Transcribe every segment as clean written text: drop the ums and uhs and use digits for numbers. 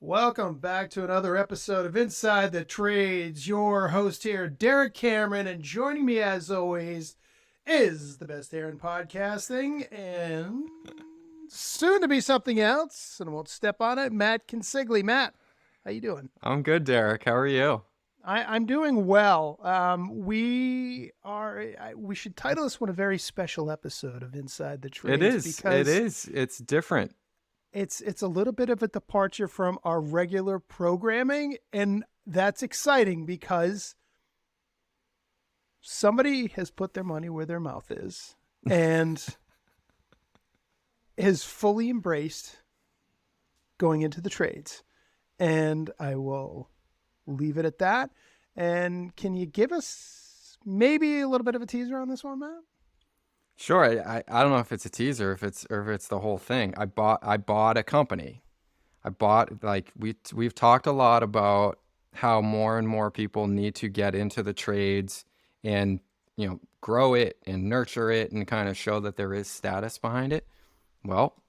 Welcome back to another episode of Inside the Trades. Your host here, Derek Cameron, and joining me as always is the best hair in podcasting and soon to be something else, and I won't step on it, Matt Consigli. Matt, how you doing? I'm good, Derek. How are you? I'm doing well. We should title this one a very special episode of Inside the Trades. Because it's different. It's a little bit of a departure from our regular programming, and that's exciting because somebody has put their money where their mouth is and has fully embraced going into the trades. And I will leave it at that. And can you give us maybe a little bit of a teaser on this one, Matt? Sure. I don't know if it's a teaser, if it's the whole thing. I bought a company. We've talked a lot about how more and more people need to get into the trades and, grow it and nurture it and kind of show that there is status behind it. Well,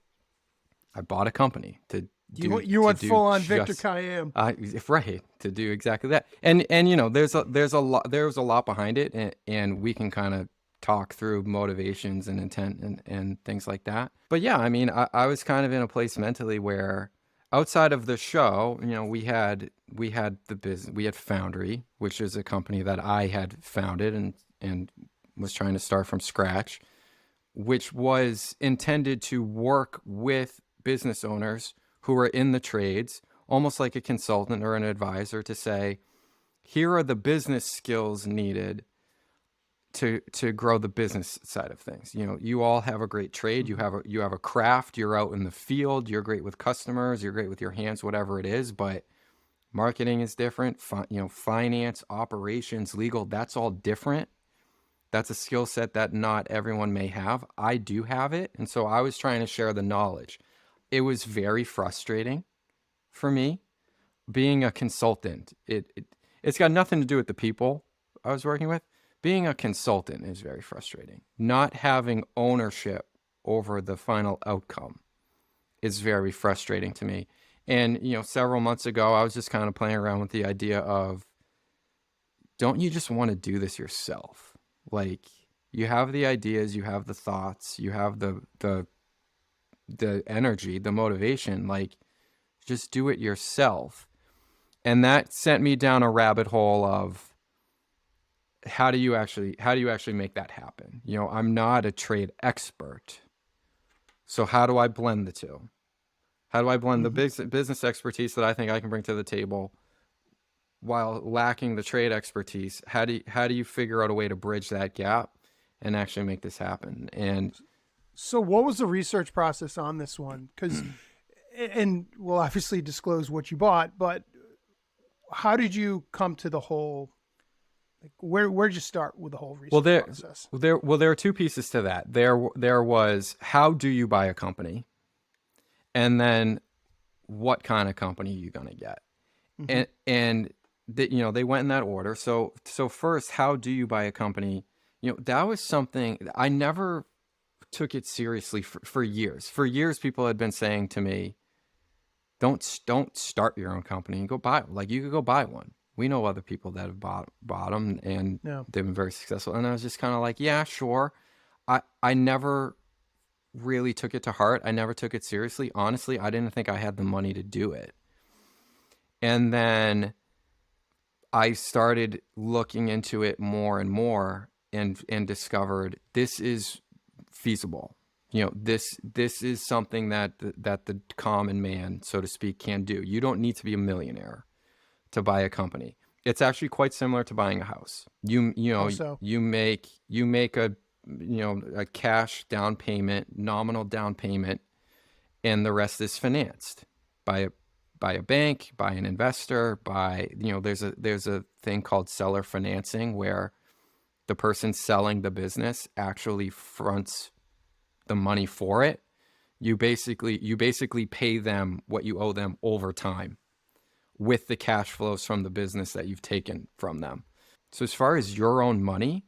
I bought a company to You went full on Victor Kiam. Right, to do exactly that. And there's a lot behind it, and we can kind of talk through motivations and intent and things like that. But yeah, I mean, I was kind of in a place mentally where outside of the show, we had the business, we had Foundry, which is a company that I had founded and was trying to start from scratch, which was intended to work with business owners who are in the trades, almost like a consultant or an advisor, to say, here are the business skills needed to grow the business side of things. You all have a great trade. You have a craft. You're out in the field. You're great with customers. You're great with your hands, whatever it is. But marketing is different. Finance, operations, legal, that's all different. That's a skill set that not everyone may have. I do have it. And so I was trying to share the knowledge. It was very frustrating for me being a consultant. It's got nothing to do with the people I was working with. Being a consultant is very frustrating. Not having ownership over the final outcome is very frustrating to me. And, several months ago, I was just kind of playing around with the idea of, don't you just want to do this yourself? Like, you have the ideas, you have the thoughts, you have the energy, the motivation, like, just do it yourself. And that sent me down a rabbit hole of, how do you actually make that happen? I'm not a trade expert. So how do I blend the two? How do I blend the business expertise that I think I can bring to the table while lacking the trade expertise? How do you figure out a way to bridge that gap and actually make this happen? And so what was the research process on this one? And we'll obviously disclose what you bought, but how did you come to the whole, where'd you start with the whole research process? There are two pieces to that. There was, how do you buy a company? And then what kind of company are you going to get? And they went in that order. So first, how do you buy a company? That was something I never took it seriously for years. For years, people had been saying to me, don't start your own company and go buy it. Like, you could go buy one. We know other people that have bought them and they've been very successful. And I was just kind of like, yeah, sure. I never really took it to heart. I never took it seriously. Honestly, I didn't think I had the money to do it. And then I started looking into it more and more and discovered this is feasible. This is something that the common man, so to speak, can do. You don't need to be a millionaire to buy a company. It's actually quite similar to buying a house. You make a cash down payment, nominal down payment, and the rest is financed by a bank, by an investor, there's a thing called seller financing where the person selling the business actually fronts the money for it. You basically pay them what you owe them over time with the cash flows from the business that you've taken from them. So as far as your own money,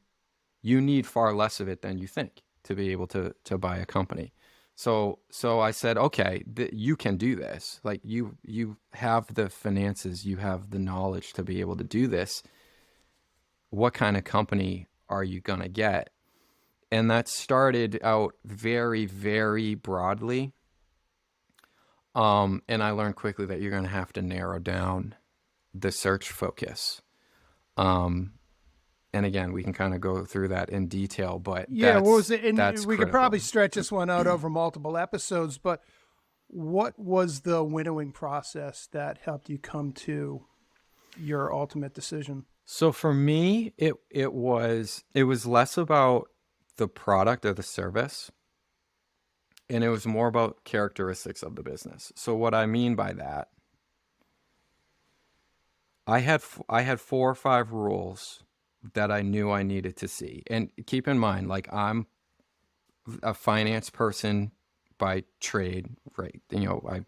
you need far less of it than you think to be able to buy a company. So I said, okay, you can do this. Like you have the finances, you have the knowledge to be able to do this. What kind of company are you going to get? And that started out very, very broadly. And I learned quickly that you're going to have to narrow down the search focus. And again, we can kind of go through that in detail, but Yeah, what was it? And that's we could critical. probably stretch this one out over multiple episodes, but what was the winnowing process that helped you come to your ultimate decision? So for me, it was less about the product or the service, and it was more about characteristics of the business. So what I mean by that, I had 4 or 5 rules that I knew I needed to see. And keep in mind, like, I'm a finance person by trade, right? You know, I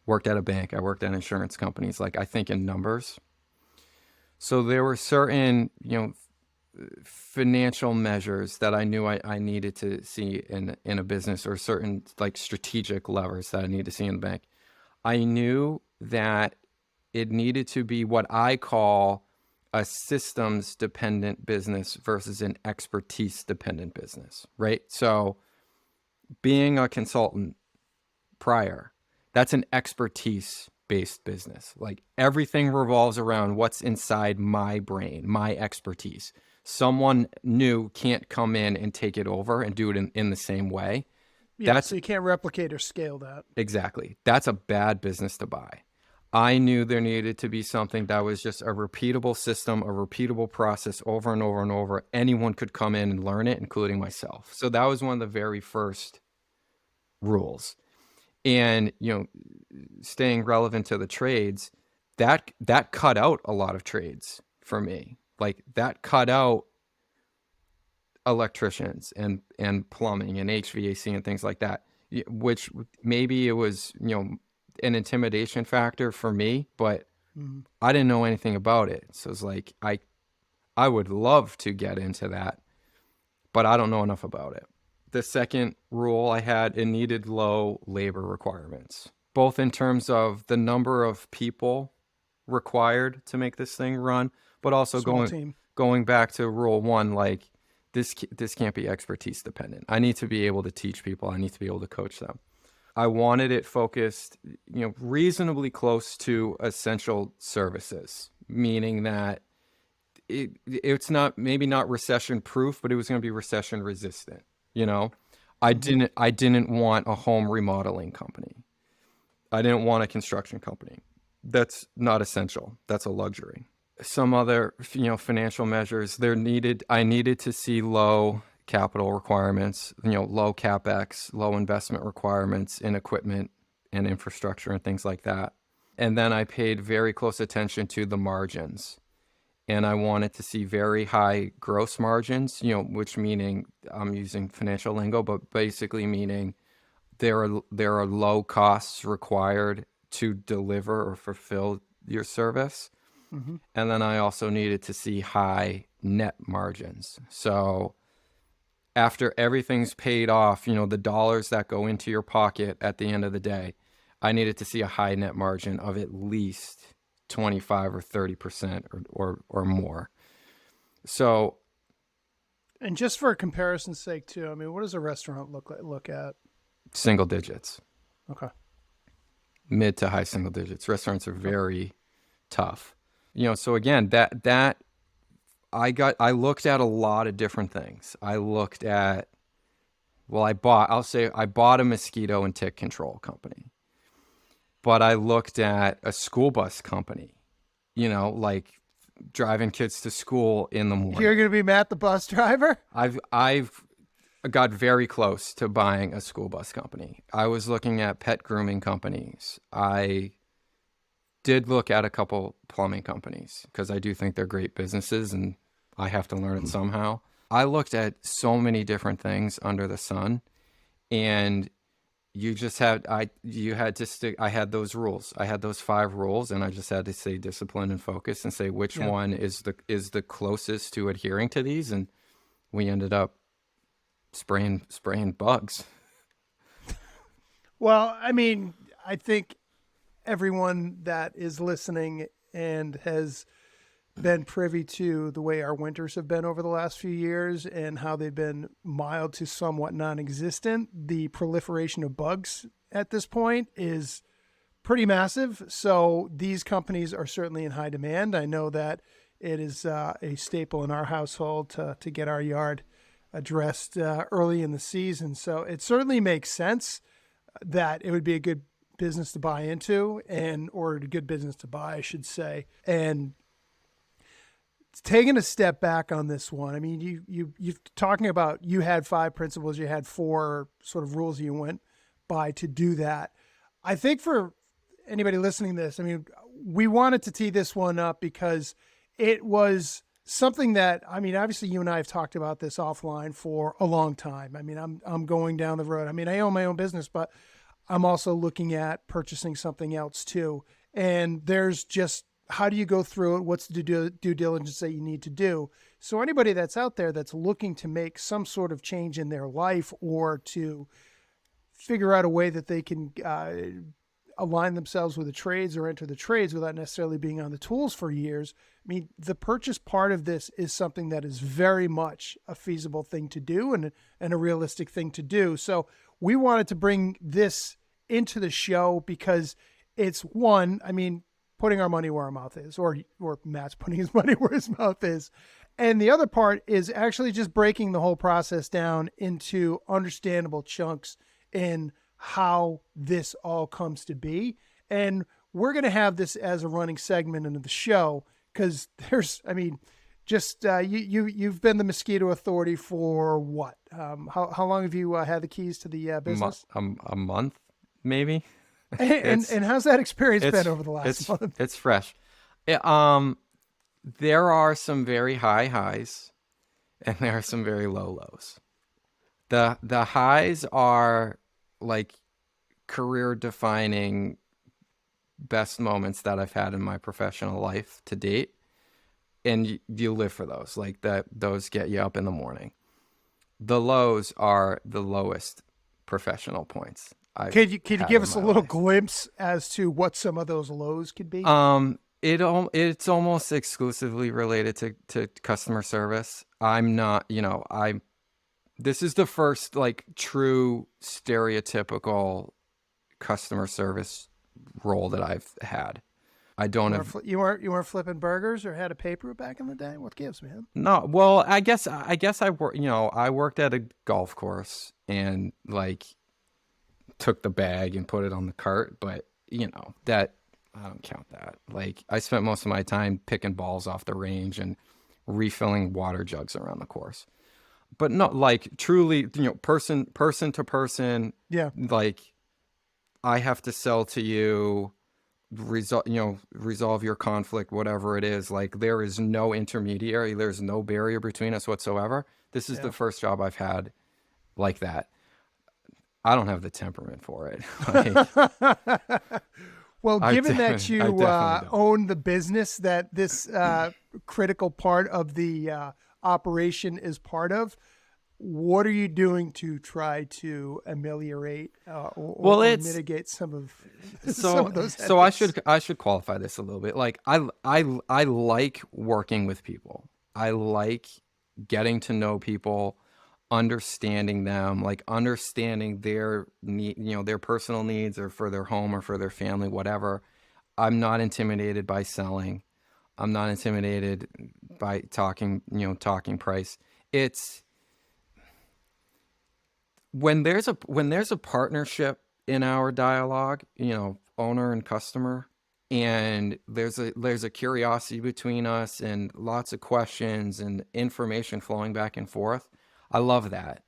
worked at a bank, I worked at insurance companies. Like, I think in numbers. So there were certain, financial measures that I knew I needed to see in a business, or certain like strategic levers that I needed to see in the bank. I knew that it needed to be what I call a systems dependent business versus an expertise dependent business, right? So being a consultant prior, that's an expertise based business. Like, everything revolves around what's inside my brain, my expertise. Someone new can't come in and take it over and do it in the same way. Yeah, so you can't replicate or scale that. Exactly. That's a bad business to buy. I knew there needed to be something that was just a repeatable system, a repeatable process over and over and over. Anyone could come in and learn it, including myself. So that was one of the very first rules. And, staying relevant to the trades, that cut out a lot of trades for me. Like, that cut out electricians and plumbing and HVAC and things like that, which maybe it was, an intimidation factor for me, but I didn't know anything about it. So it's like, I would love to get into that, but I don't know enough about it. The second rule I had, it needed low labor requirements, both in terms of the number of people required to make this thing run, but also going back to rule 1, like, this can't be expertise dependent. I need to be able to teach people. I need to be able to coach them. I wanted it focused, reasonably close to essential services, meaning that it's maybe not recession proof, but it was going to be recession resistant. I didn't want a home remodeling company. I didn't want a construction company. That's not essential. That's a luxury. Some other, financial measures I needed to see low capital requirements, low CapEx, low investment requirements in equipment and infrastructure and things like that. And then I paid very close attention to the margins. And I wanted to see very high gross margins, which meaning, I'm using financial lingo, but basically meaning there are low costs required to deliver or fulfill your service. Mm-hmm. And then I also needed to see high net margins. So after everything's paid off, the dollars that go into your pocket at the end of the day, I needed to see a high net margin of at least 25 or 30% or more. So, and just for comparison's sake too, I mean, what does a restaurant look at? Single digits. Okay. Mid to high single digits. Restaurants are very tough. So again, that I looked at a lot of different things. I looked at, I bought a mosquito and tick control company. But I looked at a school bus company, like driving kids to school in the morning. You're going to be Matt the bus driver? I've got very close to buying a school bus company. I was looking at pet grooming companies. I did look at a couple plumbing companies because I do think they're great businesses and I have to learn it somehow. I looked at so many different things under the sun, and I had those rules. I had those 5 rules, and I just had to stay disciplined and focused and say which one is the closest to adhering to these. And we ended up spraying bugs. Well, I mean, I think everyone that is listening and has been privy to the way our winters have been over the last few years and how they've been mild to somewhat non-existent, the proliferation of bugs at this point is pretty massive. So these companies are certainly in high demand. I know that it is a staple in our household to get our yard addressed early in the season. So it certainly makes sense that it would be a good business to buy into, or a good business to buy, I should say. And taking a step back on this one, I mean, you talking about, you had 5 principles, you had 4 sort of rules you went by to do that. I think for anybody listening to this, I mean, we wanted to tee this one up because it was something that, I mean, obviously you and I have talked about this offline for a long time. I mean, I'm going down the road. I mean, I own my own business, but I'm also looking at purchasing something else too. And there's just, how do you go through it? What's the due diligence that you need to do? So anybody that's out there that's looking to make some sort of change in their life, or to figure out a way that they can align themselves with the trades or enter the trades without necessarily being on the tools for years. I mean, the purchase part of this is something that is very much a feasible thing to do and a realistic thing to do. So we wanted to bring this into the show because it's one, I mean, putting our money where our mouth is, or Matt's putting his money where his mouth is. And the other part is actually just breaking the whole process down into understandable chunks in how this all comes to be. And we're going to have this as a running segment into the show because there's, I mean, just you've been the mosquito authority for what? How long have you had the keys to the business? A month, maybe. And how's that experience been over the last month? It's fresh. There are some very high highs, and there are some very low lows. The highs are like career defining best moments that I've had in my professional life to date. And you live for those, like those get you up in the morning. The lows are the lowest professional points. Could you give us a little glimpse as to what some of those lows could be? It's almost exclusively related to customer service. I'm not, this is the first like true stereotypical customer service role that I've had. I don't have. You weren't flipping burgers or had a paper back in the day? What gives, man? No, well, I guess I work. I worked at a golf course and like took the bag and put it on the cart, but that I don't count that. Like I spent most of my time picking balls off the range and refilling water jugs around the course, but not like truly, person to person. Yeah, like I have to sell to you. Resolve your conflict, whatever it is. Like there is no intermediary, there's no barrier between us whatsoever. This is the first job I've had like that. I don't have the temperament for it. Well, given that you own the business that this critical part of the operation is part of, what are you doing to try to ameliorate or mitigate some of those? So I should qualify this a little bit. Like I like working with people. I like getting to know people, understanding them, like understanding their need, their personal needs, or for their home or for their family, whatever. I'm not intimidated by selling. I'm not intimidated by talking price. It's when there's a partnership in our dialogue, owner and customer, and there's a curiosity between us and lots of questions and information flowing back and forth. I love that.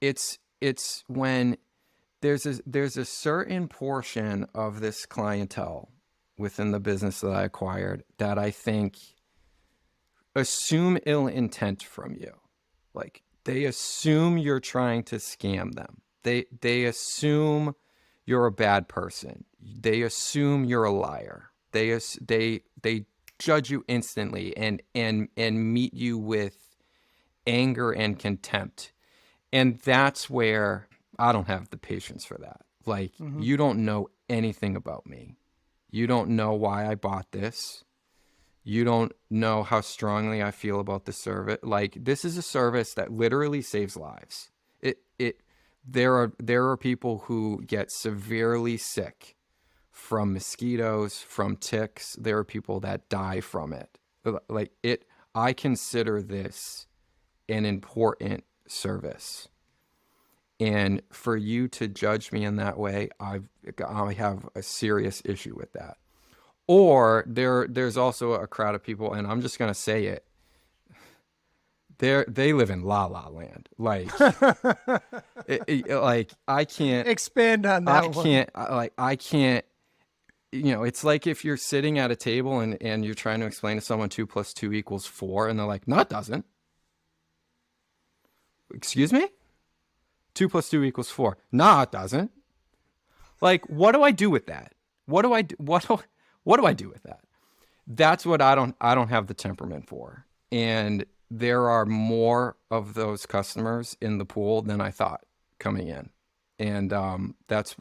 It's when there's a certain portion of this clientele within the business that I acquired that I think assume ill intent from you. Like they assume you're trying to scam them. They assume you're a bad person. They assume you're a liar. They judge you instantly and meet you with anger and contempt. And that's where I don't have the patience for that. Like, Mm-hmm. you don't know anything about me. You don't know why I bought this. You don't know how strongly I feel about the service. Like, this is a service that literally saves lives. There are people who get severely sick from mosquitoes, from ticks. There are people that die from it. Like, I consider this an important service. And for you to judge me in that way, I have a serious issue with that. Or there's also a crowd of people, and I'm just gonna say it. They live in la la land. Like, like I can't Expand on that one. I can't. You know, it's like if you're sitting at a table and you're trying to explain to someone 2 + 2 = 4, and they're like, no, it doesn't. Excuse me? 2 + 2 = 4. No, it doesn't. Like, what do I do with that? What do I do? What do I do with that? That's what I don't have the temperament for. And there are more of those customers in the pool than I thought coming in. And that's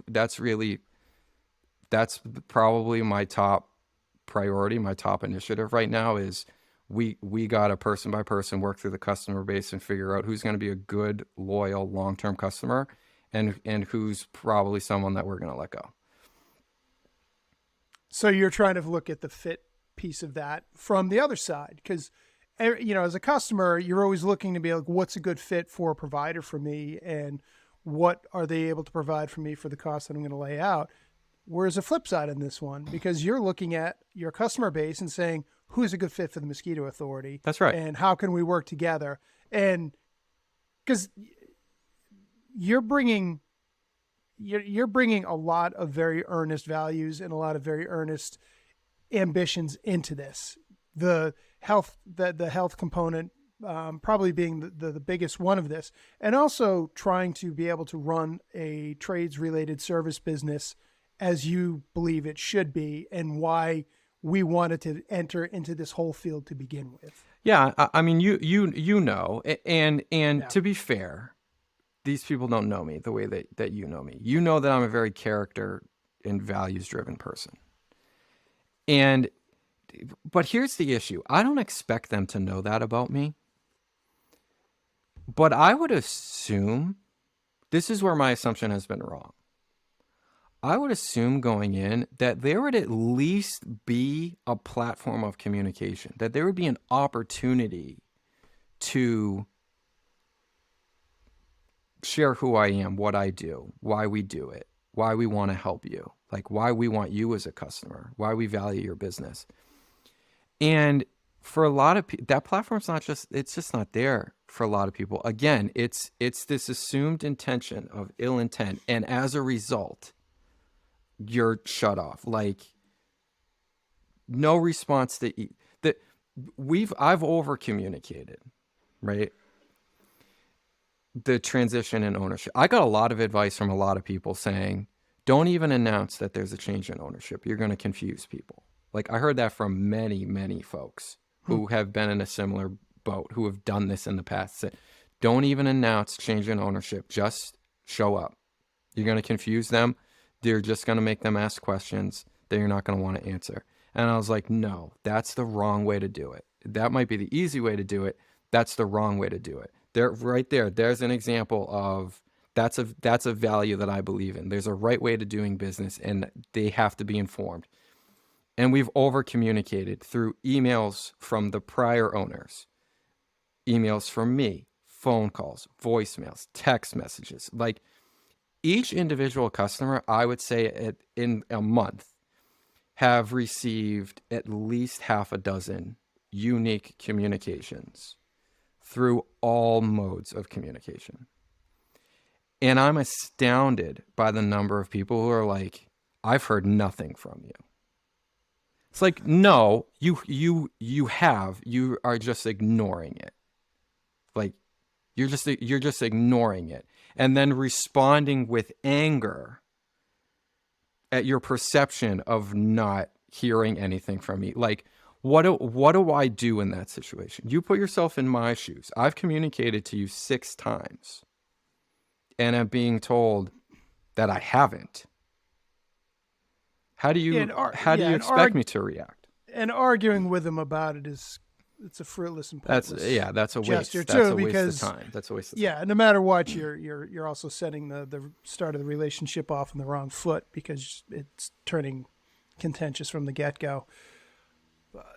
probably my top priority, my top initiative right now is we got to person by person work through the customer base and figure out who's going to be a good, loyal, long-term customer and who's probably someone that we're going to let go. So you're trying to look at the fit piece of that from the other side, because, you know, as a customer, you're always looking to be like, what's a good fit for a provider for me, and what are they able to provide for me for the cost that I'm going to lay out. Whereas the flip side in this one, because you're looking at your customer base and saying, who's a good fit for the Mosquito Authority? That's right. And how can we work together? And because you're bringing a lot of very earnest values and a lot of very earnest ambitions into this. The health component probably being the biggest one of this, and also trying to be able to run a trades related service business as you believe it should be, and why we wanted to enter into this whole field to begin with. Yeah, I mean, you know, and Yeah. to be fair, these people don't know me the way that you know me. You know that I'm a very character and values driven person. But here's the issue. I don't expect them to know that about me. But I would assume, this is where my assumption has been wrong. I would assume going in that there would at least be a platform of communication, that there would be an opportunity to share who I am, what I do, why we do it, why we want to help you, like why we want you as a customer, why we value your business. And for a lot of people, that platform's it's just not there for a lot of people. Again, it's this assumed intention of ill intent. And as a result, you're shut off. Like, no response to that. I've over communicated, right? The transition in ownership. I got a lot of advice from a lot of people saying, don't even announce that there's a change in ownership. You're going to confuse people. Like, I heard that from many, many folks who have been in a similar boat, who have done this in the past. Don't even announce change in ownership. Just show up. You're going to confuse them. They're just going to make them ask questions that you're not going to want to answer. And I was like, no, that's the wrong way to do it. That might be the easy way to do it. That's the wrong way to do it. There's an example of that's a value that I believe in. There's a right way to doing business, and they have to be informed. And we've over communicated through emails from the prior owners, emails from me, phone calls, voicemails, text messages. Like, each individual customer, I would say in a month, have received at least half a dozen unique communications through all modes of communication. And I'm astounded by the number of people who are like, I've heard nothing from you. It's like, no, you are just ignoring it. Like, you're just ignoring it, and then responding with anger at your perception of not hearing anything from me. Like, what do I do in that situation? You put yourself in my shoes. I've communicated to you 6 times, and I'm being told, that I haven't, how do you expect me to react? And arguing with them about it it's a fruitless and pointless that's a waste. gesture That's too, a waste because of time. That's a waste of time. yeah, no matter what, you're also setting the start of the relationship off on the wrong foot because it's turning contentious from the get-go.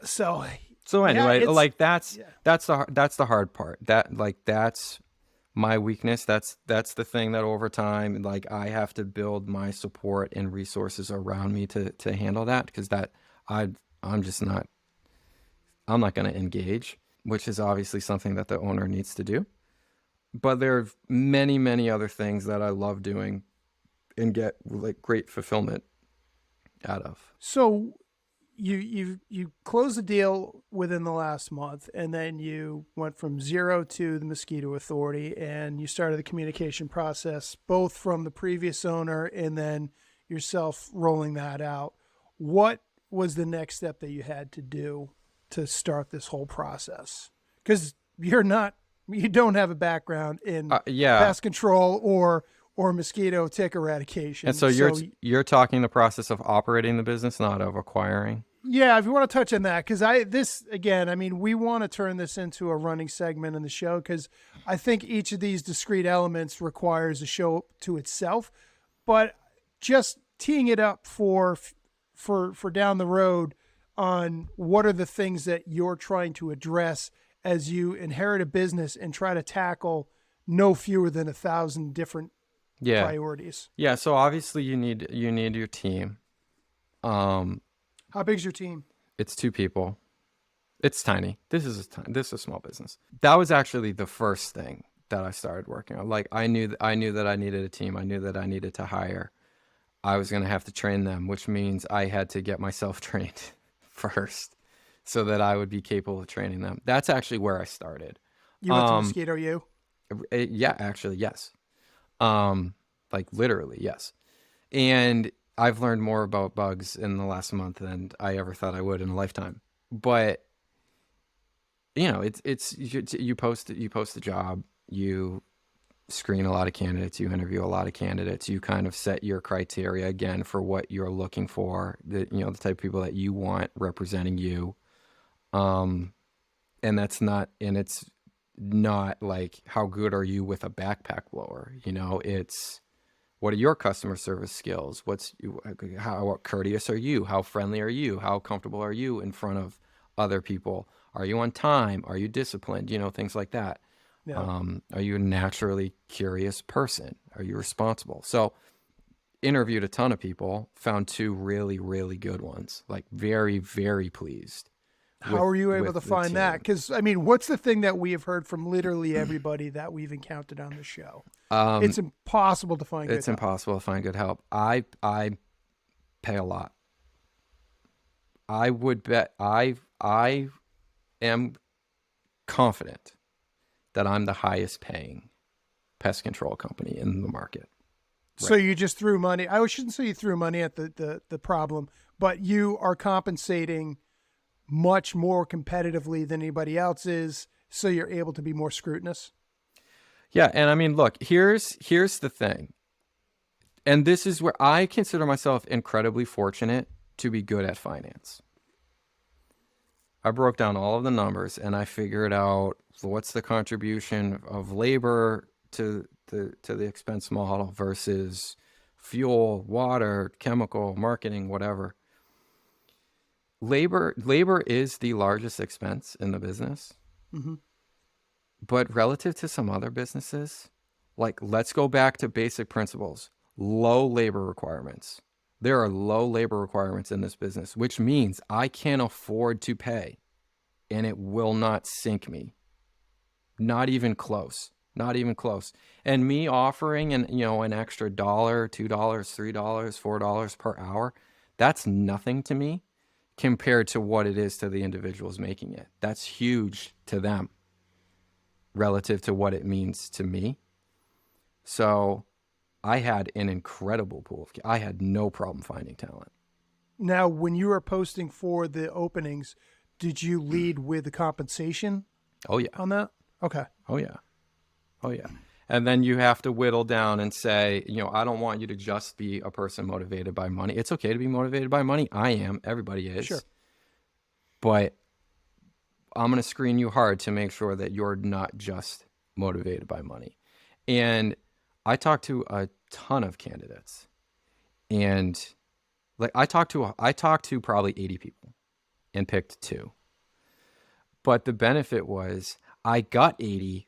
So anyway, yeah, like that's the hard part. That's my weakness. That's the thing that over time, like, I have to build my support and resources around me to handle that, because I'm not going to engage, which is obviously something that the owner needs to do. But there are many, many other things that I love doing and get like great fulfillment out of. So you closed the deal within the last month, and then you went from 0 to the Mosquito Authority, and you started the communication process, both from the previous owner and then yourself rolling that out. What was the next step that you had to do to start this whole process? Because you don't have a background in pest control or mosquito tick eradication. And so you're talking the process of operating the business, not of acquiring. Yeah, if you want to touch on that, because we want to turn this into a running segment in the show, because I think each of these discrete elements requires a show to itself. But just teeing it up for down the road on what are the things that you're trying to address as you inherit a business and try to tackle no fewer than 1,000 different priorities. Yeah. So obviously you need your team. How big's your team? It's 2 people. It's tiny. This is a small business. That was actually the first thing that I started working on. Like, I knew that I needed a team. I knew that I needed to hire. I was going to have to train them, which means I had to get myself trained first so that I would be capable of training them. That's actually where I started. You went to Mosquito U? Yeah, actually, yes. Like, literally, yes. And I've learned more about bugs in the last month than I ever thought I would in a lifetime. But it's you post a job, you screen a lot of candidates, you interview a lot of candidates, you kind of set your criteria again for what you're looking for, the type of people that you want representing you. And it's not like, how good are you with a backpack blower? It's, what are your customer service skills? How courteous are you? How friendly are you? How comfortable are you in front of other people? Are you on time? Are you disciplined? Things like that. Yeah. Are you a naturally curious person? Are you responsible? So interviewed a ton of people, found 2 really, really good ones, like very, very pleased. How are you able to find that? Because, what's the thing that we have heard from literally everybody that we've encountered on the show? It's impossible to find good help. It's impossible to find good help. I pay a lot. I would bet I am confident that I'm the highest paying pest control company in the market. Right. So you just threw money. I shouldn't say you threw money at the problem, but you are compensating much more competitively than anybody else is, so you're able to be more scrutinous. Yeah, and look, here's the thing. And this is where I consider myself incredibly fortunate to be good at finance. I broke down all of the numbers and I figured out what's the contribution of labor to the expense model versus fuel, water, chemical, marketing, whatever. Labor is the largest expense in the business. Mm-hmm. But relative to some other businesses, like, let's go back to basic principles. Low labor requirements. There are low labor requirements in this business, which means I can afford to pay, and it will not sink me. Not even close. Not even close. And me offering an extra $1, $2, $3, $4 per hour, that's nothing to me compared to what it is to the individuals making it. That's huge to them relative to what it means to me. So I had an incredible pool of, I had no problem finding talent. Now, when you were posting for the openings, did you lead with the compensation? Oh, yeah. On that? Okay. Oh, yeah. And then you have to whittle down and say, I don't want you to just be a person motivated by money. It's okay to be motivated by money. I am. Everybody is. Sure. But I'm going to screen you hard to make sure that you're not just motivated by money. And I talked to a ton of candidates, and like I talked to probably 80 people and picked 2. But the benefit was I got 80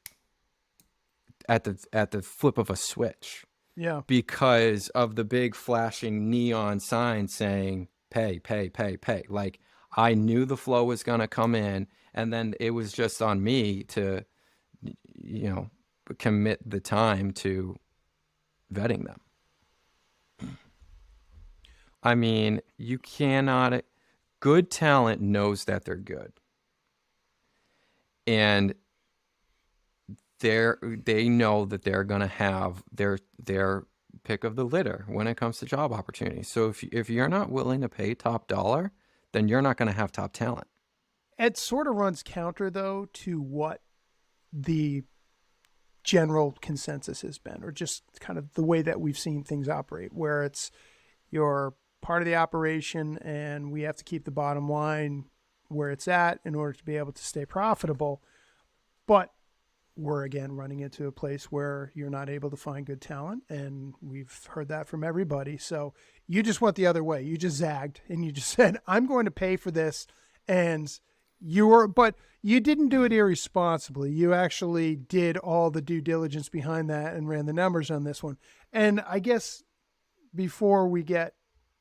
at the flip of a switch. Yeah. Because of the big flashing neon sign saying pay, pay, pay, pay. Like I knew the flow was going to come in, and then it was just on me to, commit the time to vetting them. I mean, you cannot, good talent knows that they're good. And they know that they're going to have their pick of the litter when it comes to job opportunities. So if you're not willing to pay top dollar, then you're not going to have top talent. It sort of runs counter, though, to what the general consensus has been, or just kind of the way that we've seen things operate, where it's you're part of the operation and we have to keep the bottom line where it's at in order to be able to stay profitable. But we're again running into a place where you're not able to find good talent, and we've heard that from everybody. So you just went the other way. You just zagged and you just said, I'm going to pay for this. And but you didn't do it irresponsibly. You actually did all the due diligence behind that and ran the numbers on this one. And I guess before we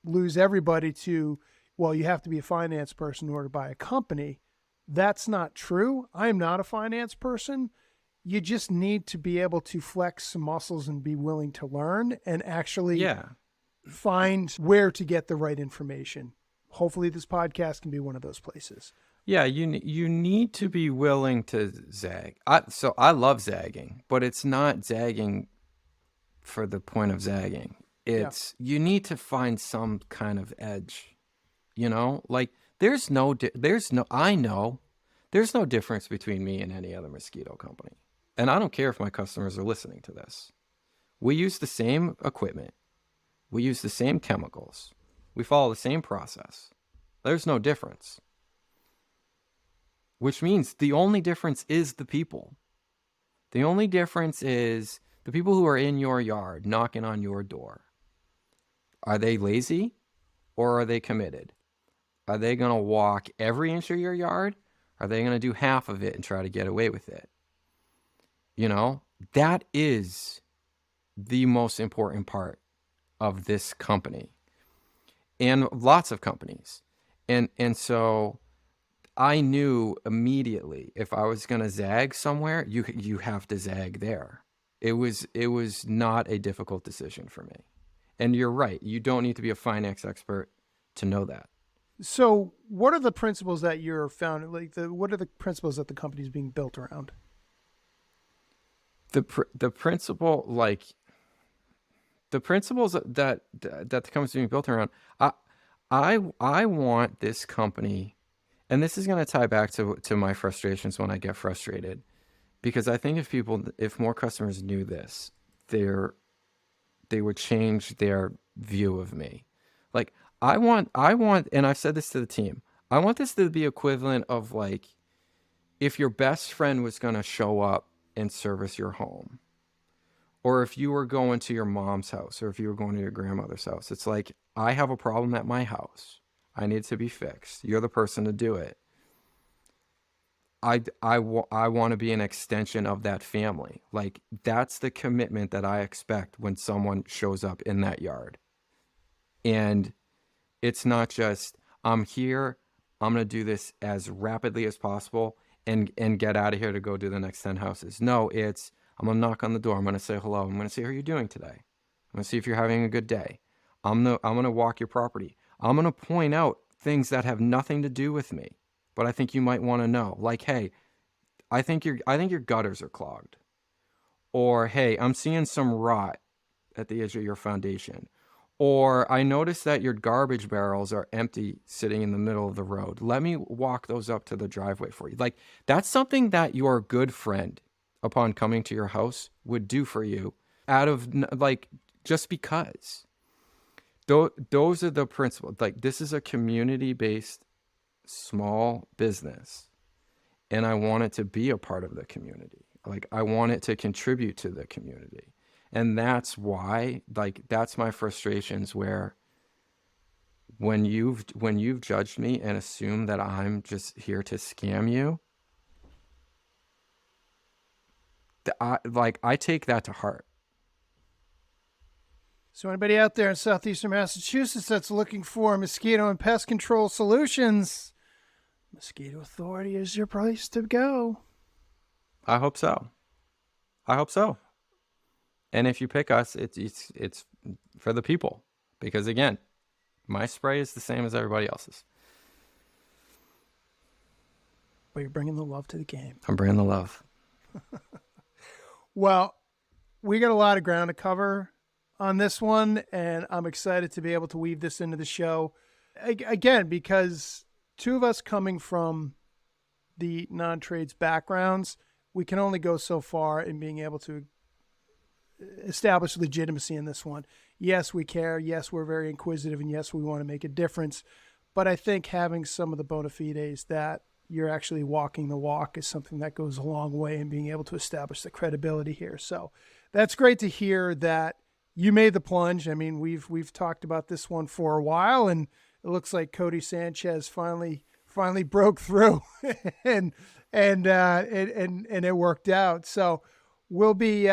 lose everybody to, well, you have to be a finance person in order to buy a company. That's not true. I'm not a finance person. You just need to be able to flex some muscles and be willing to learn and actually find where to get the right information. Hopefully this podcast can be one of those places. Yeah, you need to be willing to zag. So I love zagging, but it's not zagging for the point of zagging. It's you need to find some kind of edge. Like there's no difference between me and any other mosquito company. And I don't care if my customers are listening to this. We use the same equipment. We use the same chemicals. We follow the same process. There's no difference. Which means the only difference is the people. The only difference is the people who are in your yard knocking on your door. Are they lazy or are they committed? Are they going to walk every inch of your yard? Are they going to do half of it and try to get away with it? That is the most important part of this company and lots of companies. And so I knew immediately if I was going to zag somewhere, you have to zag there. It was not a difficult decision for me. And you're right. You don't need to be a finance expert to know that. So what are the principles that you're found, what are the principles that the company is being built around? The principles that the company is being built around, I want this company, and this is going to tie back to my frustrations when I get frustrated, because I think if more customers knew this, they would change their view of me. Like I want, and I've said this to the team, I want this to be equivalent of like, if your best friend was going to show up and service your home, or if you were going to your mom's house, or if you were going to your grandmother's house. It's like, I have a problem at my house. I need to be fixed. You're the person to do it. I want to be an extension of that family. Like, that's the commitment that I expect when someone shows up in that yard. And it's not just, I'm here, I'm going to do this as rapidly as possible and get out of here to go do the next 10 houses. No, it's, I'm going to knock on the door. I'm going to say hello. I'm going to see how you're doing today. I'm going to see if you're having a good day. I'm going to walk your property. I'm going to point out things that have nothing to do with me, but I think you might want to know. Like, hey, I think your gutters are clogged. Or, hey, I'm seeing some rot at the edge of your foundation. Or I noticed that your garbage barrels are empty sitting in the middle of the road. Let me walk those up to the driveway for you. Like, that's something that your good friend, upon coming to your house would do for you out of like, just because. Those are the principles. Like, this is a community-based small business, and I want it to be a part of the community. Like, I want it to contribute to the community. And that's why, like, that's my frustrations, where when you've judged me and assumed that I'm just here to scam you, I take that to heart. So anybody out there in southeastern Massachusetts that's looking for mosquito and pest control solutions, Mosquito Authority is your place to go. I hope so. And if you pick us, it's for the people, because again, my spray is the same as everybody else's. But you're bringing the love to the game. I'm bringing the love. Well, we got a lot of ground to cover on this one, and I'm excited to be able to weave this into the show. Again, because two of us coming from the non-trades backgrounds, we can only go so far in being able to establish legitimacy in this one. Yes, we care. Yes, we're very inquisitive, and yes, we want to make a difference. But I think having some of the bona fides that you're actually walking the walk is something that goes a long way in being able to establish the credibility here. So that's great to hear that you made the plunge. I mean, we've talked about this one for a while, and it looks like Cody Sanchez finally broke through, and it worked out. So we'll be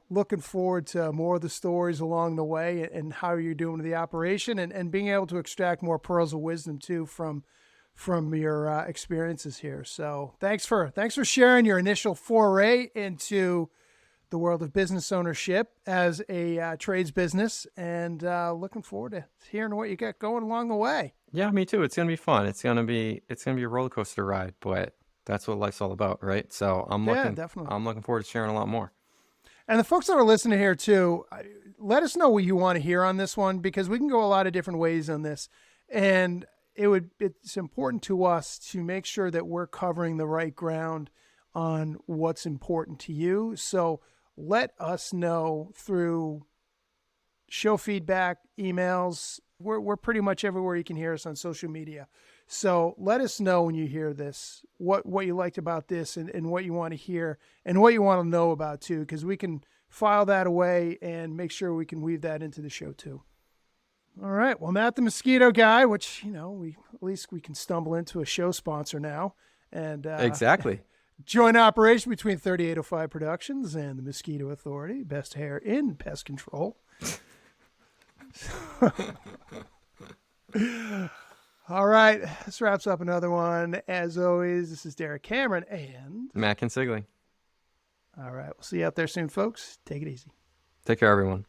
looking forward to more of the stories along the way and how you're doing the operation, and being able to extract more pearls of wisdom too from your experiences here. So thanks for sharing your initial foray into the world of business ownership as a trades business, and looking forward to hearing what you got going along the way. Yeah, me too. It's gonna be fun. It's gonna be a roller coaster ride, but that's what life's all about, right? So I'm looking forward to sharing a lot more. And the folks that are listening here too, let us know what you want to hear on this one, because we can go a lot of different ways on this, and it's important to us to make sure that we're covering the right ground on what's important to you. So let us know through show feedback, emails. We're pretty much everywhere you can hear us on social media. So let us know when you hear this, what you liked about this, and what you want to hear and what you want to know about too, because we can file that away and make sure we can weave that into the show too. All right. Well, Matt the Mosquito Guy, which, at least we can stumble into a show sponsor now. And exactly. Joint operation between 3805 Productions and the Mosquito Authority, best hair in pest control. All right. This wraps up another one. As always, this is Derek Cameron and Matt Consigli. All right. We'll see you out there soon, folks. Take it easy. Take care, everyone.